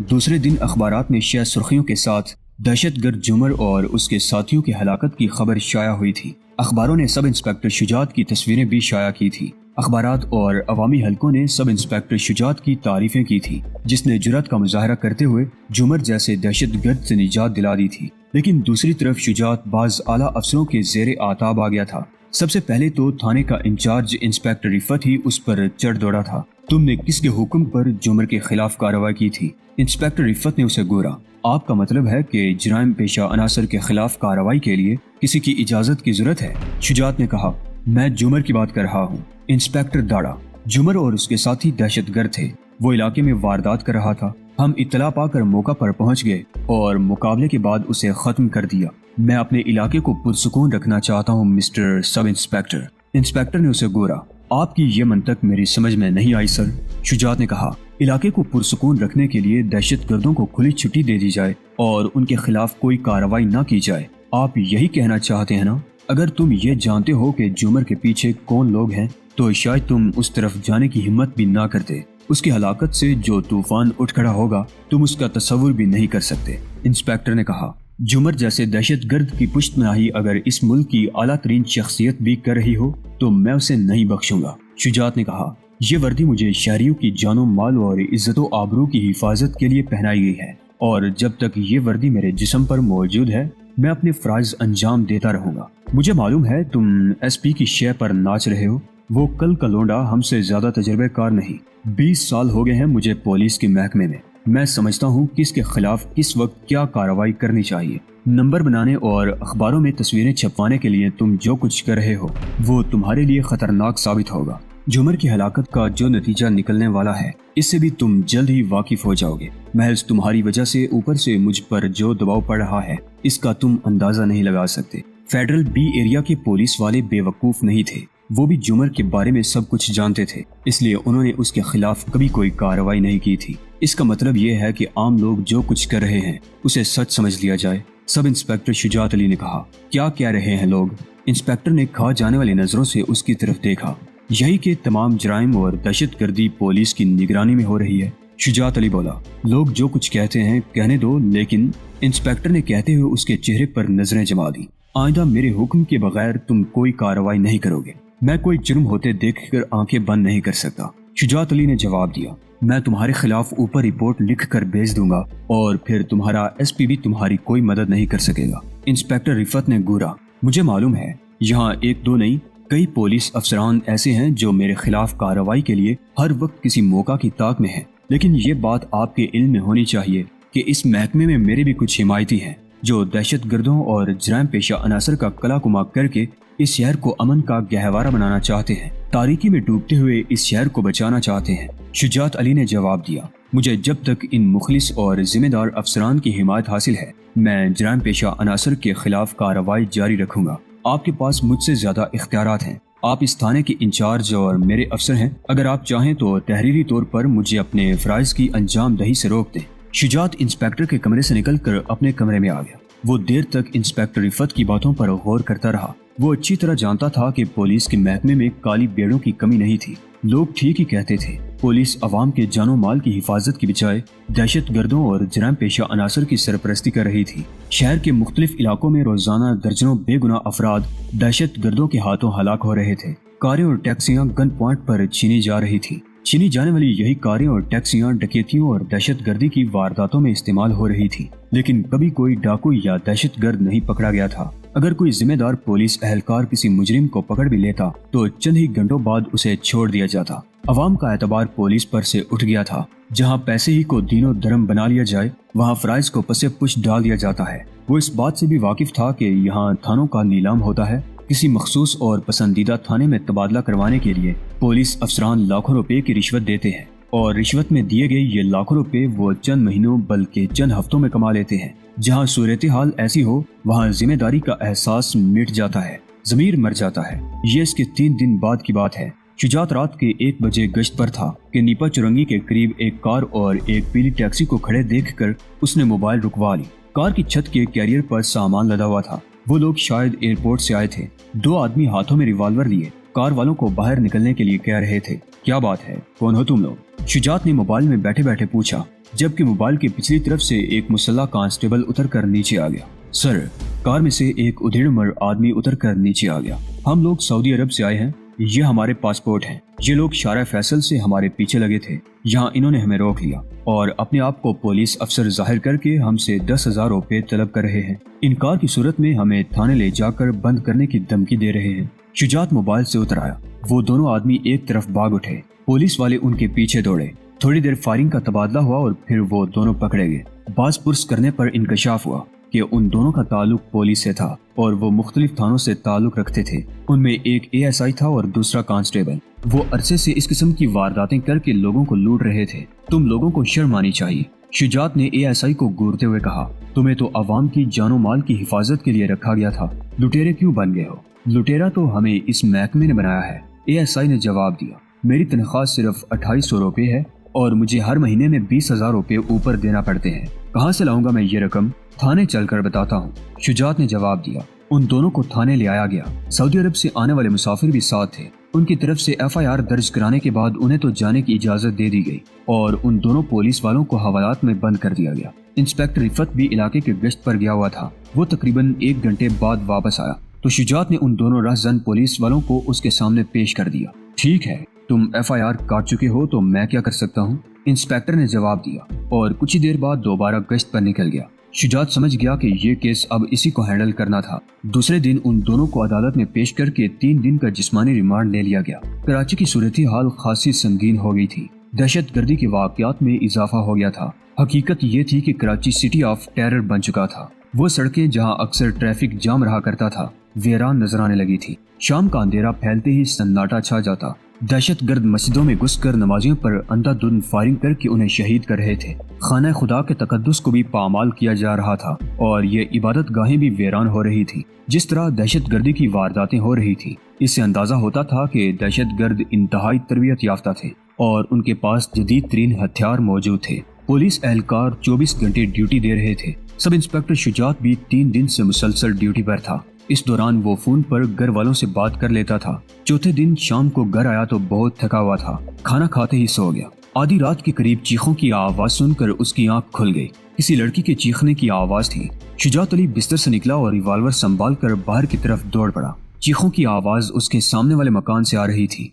دوسرے دن اخبارات میں شہ سرخیوں کے ساتھ دہشت گرد جمر اور اس کے ساتھیوں کی ہلاکت کی خبر شائع ہوئی تھی۔ اخباروں نے سب انسپکٹر شجاعت کی تصویریں بھی شائع کی تھی۔ اخبارات اور عوامی حلقوں نے سب انسپکٹر شجاعت کی تعریفیں کی تھی، جس نے جرأت کا مظاہرہ کرتے ہوئے جمر جیسے دہشت گرد سے نجات دلا دی تھی۔ لیکن دوسری طرف شجاعت بعض اعلیٰ افسروں کے زیر آتاب آ گیا تھا۔ سب سے پہلے تو تھانے کا انچارج انسپکٹر رفت ہی اس پر چڑھ دوڑا تھا۔ تم نے کس کے حکم پر جمر کے خلاف کارروائی کی تھی؟ انسپکٹر رفت نے اسے گورا۔ آپ کا مطلب ہے کہ جرائم پیشہ عناصر کے خلاف کارروائی کے لیے کسی کی اجازت کی ضرورت ہے؟ شجاعت نے کہا، میں جمر کی بات کر رہا ہوں۔ انسپکٹر داڑا۔ جمر اور اس کے ساتھی دہشت گرد تھے۔ وہ علاقے میں واردات کر رہا تھا۔ ہم اطلاع پا کر موقع پر پہنچ گئے اور مقابلے کے بعد اسے ختم کر دیا۔ میں اپنے علاقے کو پرسکون رکھنا چاہتا ہوں مسٹر سب انسپکٹر۔ انسپکٹر نے اسے گورا۔ آپ کی یہ منطق میری سمجھ میں نہیں آئی سر۔ شجاعت نے کہا، علاقے کو پرسکون رکھنے کے لیے دہشت گردوں کو کھلی چھٹی دے دی جائے اور ان کے خلاف کوئی کارروائی نہ کی جائے۔ آپ یہی کہنا چاہتے ہیں نا؟ اگر تم یہ جانتے ہو کہ جمر کے پیچھے کون لوگ ہیں تو شاید تم اس طرف جانے کی ہمت بھی نہ کرتے۔ اس کی ہلاکت سے جو طوفان اٹھ کھڑا ہوگا تم اس کا تصور بھی نہیں کر سکتے۔ انسپکٹر نے کہا، جمر جیسے دہشت گرد کی پشت پناہی اگر اس ملک کی اعلیٰ ترین شخصیت بھی کر رہی ہو تو میں اسے نہیں بخشوں گا۔ شجاعت نے کہا، یہ وردی مجھے شہریوں کی جان و مال اور عزت و آبرو کی حفاظت کے لیے پہنائی گئی ہے، اور جب تک یہ وردی میرے جسم پر موجود ہے میں اپنے فرائض انجام دیتا رہوں گا۔ مجھے معلوم ہے تم ایس پی کی شے پر ناچ رہے ہو۔ وہ کل کا لونڈا ہم سے زیادہ تجربے کار نہیں۔ 20 سال ہو گئے ہیں مجھے پولیس کے محکمے میں۔ میں سمجھتا ہوں کس کے خلاف کس وقت کیا کارروائی کرنی چاہیے۔ نمبر بنانے اور اخباروں میں تصویریں چھپوانے کے لیے تم جو کچھ کر رہے ہو وہ تمہارے لیے خطرناک ثابت ہوگا۔ جمر کی ہلاکت کا جو نتیجہ نکلنے والا ہے اس سے بھی تم جلد ہی واقف ہو جاؤ گے۔ محض تمہاری وجہ سے اوپر سے مجھ پر جو دباؤ پڑ رہا ہے اس کا تم اندازہ نہیں لگا سکتے۔ فیڈرل بی ایریا کے پولیس والے بے وقوف نہیں تھے۔ وہ بھی جمر کے بارے میں سب کچھ جانتے تھے، اس لیے انہوں نے اس کے خلاف کبھی کوئی کارروائی نہیں کی تھی۔ اس کا مطلب یہ ہے کہ عام لوگ جو کچھ کر رہے ہیں اسے سچ سمجھ لیا جائے۔ سب انسپکٹر شجاعت علی نے کہا، کیا کہہ رہے ہیں لوگ؟ انسپکٹر نے کھا جانے والی نظروں سے اس کی طرف دیکھا۔ یہی کہ تمام جرائم اور دہشت گردی پولیس کی نگرانی میں ہو رہی ہے۔ شجاعت علی بولا، لوگ جو کچھ کہتے ہیں کہنے دو، لیکن انسپکٹر نے کہتے ہوئے اس کے چہرے پر نظریں جما دی۔ آئندہ میرے حکم کے بغیر تم کوئی کارروائی نہیں کرو گے۔ میں کوئی جرم ہوتے دیکھ کر آنکھیں بند نہیں کر سکتا۔ شجاعت علی نے جواب دیا، میں تمہارے خلاف اوپر رپورٹ لکھ کر بھیج دوں گا اور پھر تمہارا ایس پی بھی تمہاری کوئی مدد نہیں کر سکے گا۔ انسپکٹر رفت نے گورا، مجھے معلوم ہے یہاں ایک دو نہیں کئی پولیس افسران ایسے ہیں جو میرے خلاف کارروائی کے لیے ہر وقت کسی موقع کی طاق میں ہیں، لیکن یہ بات آپ کے علم میں ہونی چاہیے کہ اس محکمے میں میرے بھی کچھ حمایتی ہیں جو دہشت گردوں اور جرائم پیشہ عناصر کا کلا کما کر کے اس شہر کو امن کا گہوارہ بنانا چاہتے ہیں، تاریکی میں ڈوبتے ہوئے اس شہر کو بچانا چاہتے ہیں۔ شجاعت علی نے جواب دیا، مجھے جب تک ان مخلص اور ذمہ دار افسران کی حمایت حاصل ہے میں جرائم پیشہ عناصر کے خلاف کارروائی جاری رکھوں گا۔ آپ کے پاس مجھ سے زیادہ اختیارات ہیں۔ آپ اس تھانے کے انچارج اور میرے افسر ہیں۔ اگر آپ چاہیں تو تحریری طور پر مجھے اپنے فرائض کی انجام دہی سے روک دیں۔ شجاعت انسپکٹر کے کمرے سے نکل کر اپنے کمرے میں آ گیا۔ وہ دیر تک انسپکٹر رفت کی باتوں پر غور کرتا رہا۔ وہ اچھی طرح جانتا تھا کہ پولیس کے محکمے میں کالی بیڑوں کی کمی نہیں تھی۔ لوگ ٹھیک ہی کہتے تھے، پولیس عوام کے جان و مال کی حفاظت کی بجائے دہشت گردوں اور جرائم پیشہ عناصر کی سرپرستی کر رہی تھی۔ شہر کے مختلف علاقوں میں روزانہ درجنوں بے گناہ افراد دہشت گردوں کے ہاتھوں ہلاک ہو رہے تھے۔ کاریں اور ٹیکسیاں گن پوائنٹ پر چھینی جا رہی تھی۔ چھینی جانے والی یہی کاریں اور ٹیکسیاں ڈکیتیوں اور دہشت گردی کی وارداتوں میں استعمال ہو رہی تھی، لیکن کبھی کوئی ڈاکو یا دہشت گرد نہیں پکڑا گیا تھا۔ اگر کوئی ذمہ دار پولیس اہلکار کسی مجرم کو پکڑ بھی لیتا تو چند ہی گھنٹوں بعد اسے چھوڑ دیا جاتا۔ عوام کا اعتبار پولیس پر سے اٹھ گیا تھا۔ جہاں پیسے ہی کو دین و دھرم بنا لیا جائے وہاں فرائض کو پس پش ڈال دیا جاتا ہے۔ وہ اس بات سے بھی واقف تھا کہ یہاں تھانوں کا نیلام ہوتا ہے۔ کسی مخصوص اور پسندیدہ تھانے میں تبادلہ کروانے کے لیے پولیس افسران لاکھوں روپے کی رشوت دیتے ہیں، اور رشوت میں دیے گئے یہ لاکھوں روپے وہ چند مہینوں بلکہ چند ہفتوں میں کما لیتے ہیں۔ جہاں صورتحال ایسی ہو وہاں ذمہ داری کا احساس مٹ جاتا ہے، ضمیر مر جاتا ہے۔ یہ اس کے 3 دن بعد کی بات ہے۔ شجاعت رات کے 1 بجے گشت پر تھا کہ نیپا چرنگی کے قریب ایک کار اور ایک پیلی ٹیکسی کو کھڑے دیکھ کر اس نے موبائل رکوا لی۔ کار کی چھت کے کیریئر پر سامان لدا ہوا تھا۔ وہ لوگ شاید ایئرپورٹ سے آئے تھے۔ 2 آدمی ہاتھوں میں ریوالور لیے کار والوں کو باہر نکلنے کے لیے کہہ رہے تھے۔ کیا بات ہے؟ کون ہو تم لوگ؟ شجاعت نے موبائل میں بیٹھے بیٹھے پوچھا۔ جبکہ موبائل کی پچھلی طرف سے ایک مسلح کانسٹیبل اتر کر نیچے آ گیا۔ سر، کار میں سے ایک ادھیڑ مر آدمی اتر کر نیچے آ گیا۔ ہم لوگ سعودی عرب سے آئے ہیں، یہ ہمارے پاسپورٹ ہیں۔ یہ لوگ شارع فیصل سے ہمارے پیچھے لگے تھے، یہاں انہوں نے ہمیں روک لیا اور اپنے آپ کو پولیس افسر ظاہر کر کے ہم سے 10,000 روپے طلب کر رہے ہیں۔ انکار کی صورت میں ہمیں تھانے لے جا کر بند کرنے کی دھمکی دے رہے ہیں۔ شجاعت موبائل سے اتر آیا۔ وہ دونوں آدمی ایک طرف بھاگ اٹھے، پولیس والے ان کے پیچھے دوڑے۔ تھوڑی دیر فائرنگ کا تبادلہ ہوا اور پھر وہ دونوں پکڑے گئے۔ باز پرس کرنے پر انکشاف ہوا کہ ان دونوں کا تعلق پولیس سے تھا اور وہ مختلف تھانوں سے تعلق رکھتے تھے۔ ان میں ایک ASI تھا اور دوسرا کانسٹیبل۔ وہ عرصے سے اس قسم کی وارداتیں کر کے لوگوں کو لوٹ رہے تھے۔ تم لوگوں کو شرم آنی چاہیے۔ شجاعت نے ASI کو گورتے ہوئے کہا، تمہیں تو عوام کی جان و مال کی حفاظت کے لیے رکھا گیا تھا، لٹیرے کیوں بن گئے ہو؟ لٹیرا تو ہمیں اس محکمے نے بنایا ہے۔ ASI نے جواب دیا، میری تنخواہ صرف 2800 روپے ہے اور مجھے ہر مہینے میں 20,000 روپے اوپر دینا پڑتے ہیں۔ کہاں سے لاؤں گا میں یہ رقم؟ تھانے چل کر بتاتا ہوں، شجاعت نے جواب دیا۔ ان دونوں کو تھانے لے آیا گیا۔ سعودی عرب سے آنے والے مسافر بھی ساتھ تھے۔ ان کی طرف سے FIR درج کرانے کے بعد انہیں تو جانے کی اجازت دے دی گئی اور ان دونوں پولیس والوں کو حوالات میں بند کر دیا گیا۔ انسپیکٹر رفت بھی علاقے کے گشت پر گیا ہوا تھا۔ وہ تقریباً 1 گھنٹے بعد واپس آیا تو شجاعت نے ان دونوں رہزن پولیس والوں کو اس کے سامنے پیش کر دیا۔ ٹھیک ہے، تم FIR کاٹ چکے ہو تو میں کیا کر سکتا ہوں؟ انسپیکٹر نے جواب دیا اور کچھ ہی دیر بعد دوبارہ گشت پر نکل گیا۔ شجاعت سمجھ گیا کہ یہ کیس اب اسی کو ہینڈل کرنا تھا۔ دوسرے دن ان دونوں کو عدالت میں پیش کر کے 3 دن کا جسمانی ریمانڈ لے لیا گیا۔ کراچی کی صورتحال خاصی سنگین ہو گئی تھی۔ دہشت گردی کے واقعات میں اضافہ ہو گیا تھا۔ حقیقت یہ تھی کہ کراچی سٹی آف ٹیرر بن چکا تھا۔ وہ سڑکیں جہاں اکثر ٹریفک جام رہا کرتا تھا ویران نظر آنے لگی تھی۔ شام کا اندھیرا پھیلتے ہی سناٹا چھا جاتا۔ دہشت گرد مسجدوں میں گھس کر نمازیوں پر اندھا دھند فائرنگ کر کے انہیں شہید کر رہے تھے۔ خانہ خدا کے تقدس کو بھی پامال کیا جا رہا تھا اور یہ عبادت گاہیں بھی ویران ہو رہی تھی۔ جس طرح دہشت گردی کی وارداتیں ہو رہی تھی، اس سے اندازہ ہوتا تھا کہ دہشت گرد انتہائی تربیت یافتہ تھے اور ان کے پاس جدید ترین ہتھیار موجود تھے۔ پولیس اہلکار 24 گھنٹے ڈیوٹی دے رہے تھے۔ سب انسپیکٹر شجاعت بھی 3 دن سے مسلسل ڈیوٹی پر تھا۔ اس دوران وہ فون پر گھر والوں سے بات کر لیتا تھا۔ چوتھے دن شام کو گھر آیا تو بہت تھکا ہوا تھا۔ کھانا کھاتے ہی سو گیا۔ آدھی رات کے قریب چیخوں کی آواز سن کر اس کی آنکھ کھل گئی۔ کسی لڑکی کے چیخنے کی آواز تھی۔ شجاعت علی بستر سے نکلا اور ریوالور سنبھال کر باہر کی طرف دوڑ پڑا۔ چیخوں کی آواز اس کے سامنے والے مکان سے آ رہی تھی۔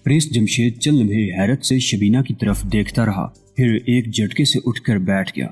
پرنس جمشید چند لمحے حیرت سے شبینہ کی طرف دیکھتا رہا، پھر ایک جھٹکے سے اٹھ کر بیٹھ گیا۔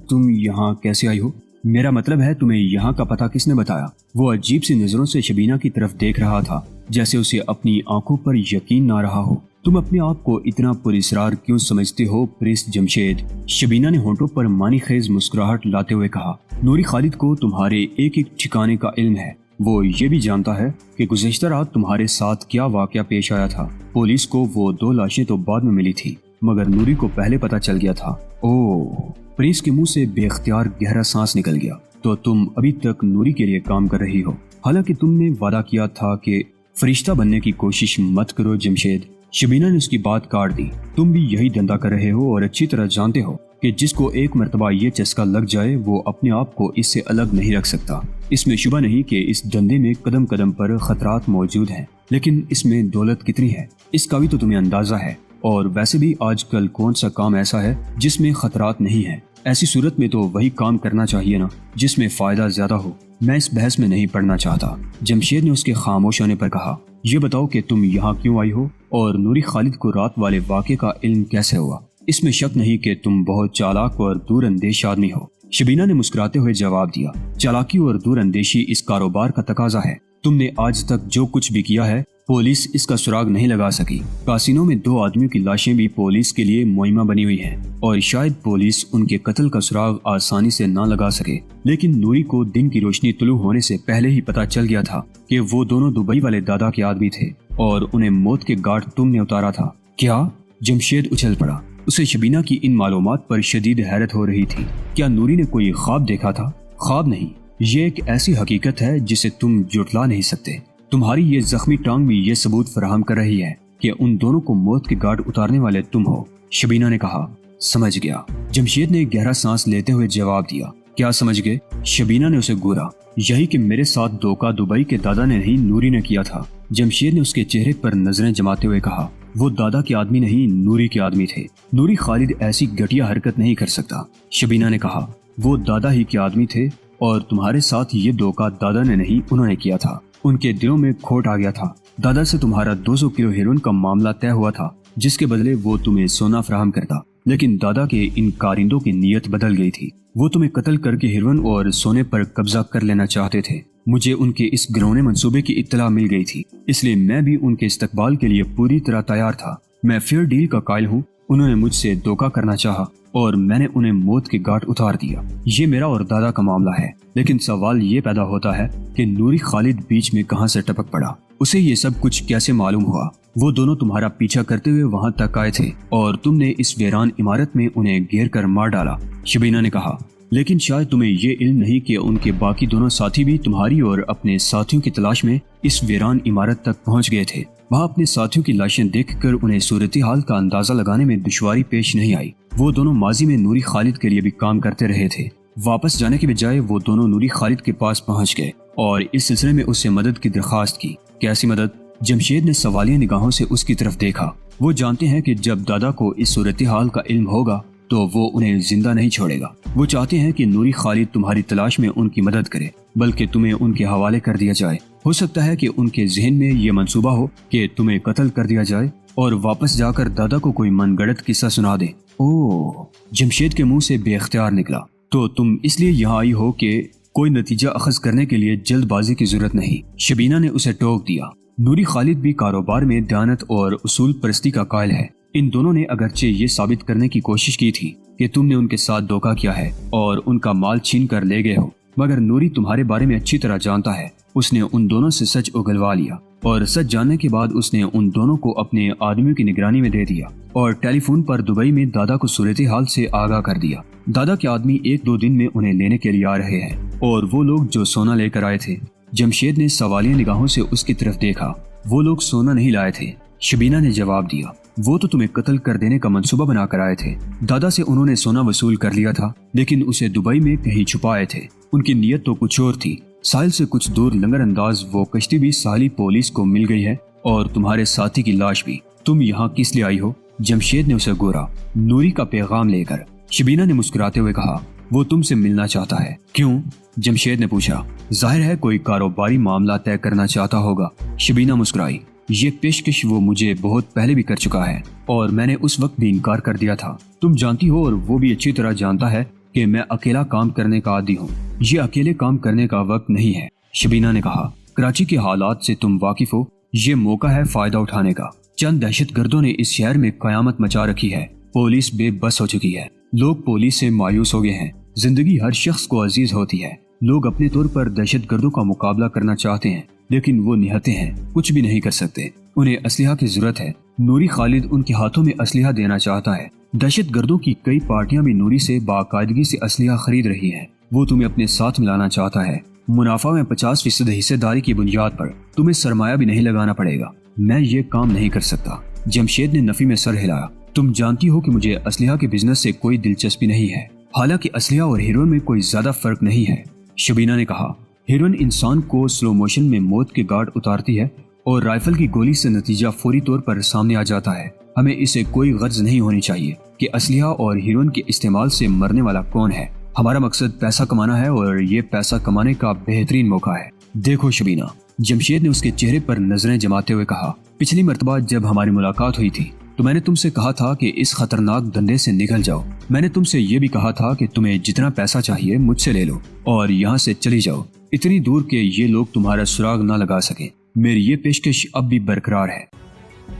تم یہاں کیسے آئی ہو؟ میرا مطلب ہے تمہیں یہاں کا پتہ کس نے بتایا؟ وہ عجیب سی نظروں سے شبینہ کی طرف دیکھ رہا تھا، جیسے اسے اپنی آنکھوں پر یقین نہ رہا ہو۔ تم اپنے آپ کو اتنا پراسرار کیوں سمجھتے ہو پرنس جمشید؟ شبینہ نے ہونٹوں پر معنی خیز مسکراہٹ لاتے ہوئے کہا۔ نوری خالد کو تمہارے ایک ایک ٹھکانے کا علم ہے۔ وہ یہ بھی جانتا ہے کہ گزشتہ رات تمہارے ساتھ کیا واقعہ پیش آیا تھا۔ پولیس کو وہ 2 لاشیں تو بعد میں ملی تھی، مگر نوری کو پہلے پتہ چل گیا تھا۔ اوہ! پرنس کے منہ سے بے اختیار گہرا سانس نکل گیا۔ تو تم ابھی تک نوری کے لیے کام کر رہی ہو، حالانکہ تم نے وعدہ کیا تھا کہ فرشتہ بننے کی کوشش مت کرو جمشید۔ شبینہ نے اس کی بات کاٹ دی۔ تم بھی یہی دھندا کر رہے ہو اور اچھی طرح جانتے ہو کہ جس کو ایک مرتبہ یہ چسکا لگ جائے وہ اپنے آپ کو اس سے الگ نہیں رکھ سکتا۔ اس میں شبہ نہیں کہ اس دھندے میں قدم قدم پر خطرات موجود ہیں، لیکن اس میں دولت کتنی ہے اس کا بھی تو تمہیں اندازہ ہے۔ اور ویسے بھی آج کل کون سا کام ایسا ہے جس میں خطرات نہیں ہیں؟ ایسی صورت میں تو وہی کام کرنا چاہیے نا جس میں فائدہ زیادہ ہو۔ میں اس بحث میں نہیں پڑنا چاہتا، جمشید نے اس کے خاموش ہونے پر کہا۔ یہ بتاؤ کہ تم یہاں کیوں آئی ہو اور نوری خالد کو رات والے واقعے کا علم کیسے ہوا؟ اس میں شک نہیں کہ تم بہت چالاک اور دور اندیش آدمی ہو۔ شبینہ نے مسکراتے ہوئے جواب دیا۔ چالاکی اور دور اندیشی اس کاروبار کا تقاضا ہے۔ تم نے آج تک جو کچھ بھی کیا ہے پولیس اس کا سراغ نہیں لگا سکی۔ کاسینو میں 2 آدمیوں کی لاشیں بھی پولیس کے لیے مہمہ بنی ہوئی ہیں اور شاید پولیس ان کے قتل کا سراغ آسانی سے نہ لگا سکے، لیکن نوری کو دن کی روشنی طلوع ہونے سے پہلے ہی پتہ چل گیا تھا کہ وہ دونوں دبئی والے دادا کے آدمی تھے اور انہیں موت کے گھاٹ تم نے اتارا تھا۔ کیا؟ جمشید اچھل پڑا۔ اسے شبینہ کی ان معلومات پر شدید حیرت ہو رہی تھی۔ کیا نوری نے کوئی خواب دیکھا تھا؟ خواب نہیں، یہ ایک ایسی حقیقت ہے جسے تم جھٹلا نہیں سکتے۔ تمہاری یہ زخمی ٹانگ بھی یہ ثبوت فراہم کر رہی ہے کہ ان دونوں کو موت کے گھاٹ اتارنے والے تم ہو۔ شبینہ نے کہا۔ سمجھ گیا، جمشید نے گہرا سانس لیتے ہوئے جواب دیا۔ کیا سمجھ گئے؟ شبینہ نے اسے گورا۔ یہی کہ میرے ساتھ دھوکہ دبئی کے دادا نے نہیں نوری نے کیا تھا۔ جمشید نے اس کے چہرے پر نظریں جماتے ہوئے کہا۔ وہ دادا کے آدمی نہیں، نوری کے آدمی تھے۔ نوری خالد ایسی گھٹیا حرکت نہیں کر سکتا۔ شبینہ نے کہا، وہ دادا ہی کے آدمی تھے اور تمہارے ساتھ یہ دھوکہ دادا نے نہیں، انہوں نے کیا تھا۔ ان کے دلوں میں کھوٹ آ گیا تھا۔ دادا سے تمہارا 200 کلو ہیروئن کا معاملہ طے ہوا تھا، جس کے بدلے وہ تمہیں سونا فراہم کرتا، لیکن دادا کے ان کارندوں کی نیت بدل گئی تھی۔ وہ تمہیں قتل کر کے ہیروئن اور سونے پر قبضہ کر لینا چاہتے تھے۔ مجھے ان کے اس گھنونے منصوبے کی اطلاع مل گئی تھی، اس لیے میں بھی ان کے استقبال کے لیے پوری طرح تیار تھا۔ میں فیئر ڈیل کا قائل ہوں۔ انہوں نے مجھ سے دھوکہ کرنا چاہا اور میں نے انہیں موت کے گھاٹ اتار دیا۔ یہ میرا اور دادا کا معاملہ ہے، لیکن سوال یہ پیدا ہوتا ہے کہ نوری خالد بیچ میں کہاں سے ٹپک پڑا؟ اسے یہ سب کچھ کیسے معلوم ہوا؟ وہ دونوں تمہارا پیچھا کرتے ہوئے وہاں تک آئے تھے اور تم نے اس ویران عمارت میں انہیں گھیر کر مار ڈالا۔ شبینہ نے کہا، لیکن شاید تمہیں یہ علم نہیں کہ ان کے باقی دونوں ساتھی بھی تمہاری اور اپنے ساتھیوں کی تلاش میں اس ویران عمارت تک پہنچ گئے تھے۔ وہاں اپنے ساتھیوں کی لاشیں دیکھ کر انہیں صورتحال کا اندازہ لگانے میں دشواری پیش نہیں آئی۔ وہ دونوں ماضی میں نوری خالد کے لیے بھی کام کرتے رہے تھے۔ واپس جانے کے بجائے وہ دونوں نوری خالد کے پاس پہنچ گئے اور اس سلسلے میں اس سے مدد کی درخواست کی۔ کیسی مدد؟ جمشید نے سوالیہ نگاہوں سے اس کی طرف دیکھا۔ وہ جانتے ہیں کہ جب دادا کو اس صورتحال کا علم ہوگا تو وہ انہیں زندہ نہیں چھوڑے گا۔ وہ چاہتے ہیں کہ نوری خالد تمہاری تلاش میں ان کی مدد کرے، بلکہ تمہیں ان کے حوالے کر دیا جائے۔ ہو سکتا ہے کہ ان کے ذہن میں یہ منصوبہ ہو کہ تمہیں قتل کر دیا جائے اور واپس جا کر دادا کو کوئی من گڑت قصہ سنا دے۔ اوہ، جمشید کے منہ سے بے اختیار نکلا، تو تم اس لیے یہاں آئی ہو کہ کوئی نتیجہ اخذ کرنے کے لیے جلد بازی کی ضرورت نہیں۔ شبینہ نے اسے ٹوک دیا۔ نوری خالد بھی کاروبار میں دیانت اور اصول پرستی کا قائل ہے۔ ان دونوں نے اگرچہ یہ ثابت کرنے کی کوشش کی تھی کہ تم نے ان کے ساتھ دھوکہ کیا ہے اور ان کا مال چھین کر لے گئے ہو، مگر نوری تمہارے بارے میں اچھی طرح جانتا ہے۔ اس نے ان دونوں سے سچ اگلوا لیا اور سچ جاننے کے بعد اس نے ان دونوں کو اپنے آدمیوں کی نگرانی میں دے دیا اور ٹیلی فون پر دبئی میں دادا کو صورتحال سے آگاہ کر دیا۔ دادا کے آدمی 1-2 دن میں انہیں لینے کے لیے آ رہے ہیں، اور وہ لوگ جو سونا لے کر آئے تھے۔ جمشید نے سوالیہ نگاہوں سے اس کی طرف دیکھا۔ وہ لوگ سونا نہیں لائے تھے، شبینہ نے جواب دیا۔ وہ تو تمہیں قتل کر دینے کا منصوبہ بنا کر آئے تھے۔ دادا سے انہوں نے سونا وصول کر لیا تھا، لیکن اسے دبئی میں کہیں چھپائے تھے۔ ان کی نیت تو کچھ اور تھی۔ ساحل سے کچھ دور لنگر انداز وہ کشتی بھی ساحلی پولیس کو مل گئی ہے اور تمہارے ساتھی کی لاش بھی۔ تم یہاں کس لیے آئی ہو؟ جمشید نے اسے گورا، نوری کا پیغام لے کر۔ شبینہ نے مسکراتے ہوئے کہا، وہ تم سے ملنا چاہتا ہے۔ کیوں؟ جمشید نے پوچھا۔ ظاہر ہے کوئی کاروباری معاملہ طے کرنا چاہتا ہوگا۔ شبینہ مسکرائی۔ یہ پیشکش وہ مجھے بہت پہلے بھی کر چکا ہے اور میں نے اس وقت بھی انکار کر دیا تھا۔ تم جانتی ہو اور وہ بھی اچھی طرح جانتا ہے کہ میں اکیلا کام کرنے کا عادی ہوں۔ یہ اکیلے کام کرنے کا وقت نہیں ہے، شبینہ نے کہا۔ کراچی کے حالات سے تم واقف ہو، یہ موقع ہے فائدہ اٹھانے کا۔ چند دہشت گردوں نے اس شہر میں قیامت مچا رکھی ہے۔ پولیس بے بس ہو چکی ہے۔ لوگ پولیس سے مایوس ہو گئے ہیں۔ زندگی ہر شخص کو عزیز ہوتی ہے۔ لوگ اپنے طور پر دہشت گردوں کا مقابلہ کرنا چاہتے ہیں، لیکن وہ نہتے ہیں، کچھ بھی نہیں کر سکتے۔ انہیں اسلحہ کی ضرورت ہے۔ نوری خالد ان کے ہاتھوں میں اسلحہ دینا چاہتا ہے۔ دہشت گردوں کی کئی پارٹیاں بھی نوری سے باقاعدگی سے اسلحہ خرید رہی ہیں۔ وہ تمہیں اپنے ساتھ ملانا چاہتا ہے۔ منافع میں 50% حصہ داری کی بنیاد پر تمہیں سرمایہ بھی نہیں لگانا پڑے گا۔ میں یہ کام نہیں کر سکتا۔ جمشید نے نفی میں سر ہلایا۔ تم جانتی ہو کہ مجھے اسلحہ کے بزنس سے کوئی دلچسپی نہیں ہے، حالانکہ اسلحہ اور ہیروئن میں کوئی زیادہ فرق نہیں ہے۔ شبینہ نے کہا، ہیروئن انسان کو سلو موشن میں موت کے گھاٹ اتارتی ہے اور رائفل کی گولی سے نتیجہ فوری طور پر سامنے آ جاتا ہے۔ ہمیں اسے کوئی غرض نہیں ہونی چاہیے کہ اسلحہ اور ہیروئن کے استعمال سے مرنے والا کون ہے۔ ہمارا مقصد پیسہ کمانا ہے اور یہ پیسہ کمانے کا بہترین موقع ہے۔ دیکھو شبینہ، جمشید نے اس کے چہرے پر نظریں جماتے ہوئے کہا، پچھلی مرتبہ جب ہماری ملاقات ہوئی تھی تو میں نے تم سے کہا تھا کہ اس خطرناک دھندے سے نکل جاؤ۔ میں نے تم سے یہ بھی کہا تھا کہ تمہیں جتنا پیسہ چاہیے مجھ سے لے لو اور یہاں سے چلی جاؤ، اتنی دور کہ یہ لوگ تمہارا سراغ نہ لگا سکیں۔ میری یہ پیشکش اب بھی برقرار ہے۔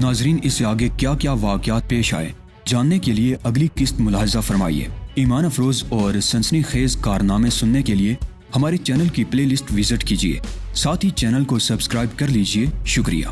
ناظرین، اس سے آگے کیا کیا واقعات پیش آئے جاننے کے لیے اگلی قسط ملاحظہ فرمائیے۔ ایمان افروز اور سنسنی خیز کارنامے سننے کے لیے ہمارے چینل کی پلے لسٹ وزٹ کیجیے، ساتھ ہی چینل کو سبسکرائب کر لیجیے۔ شکریہ۔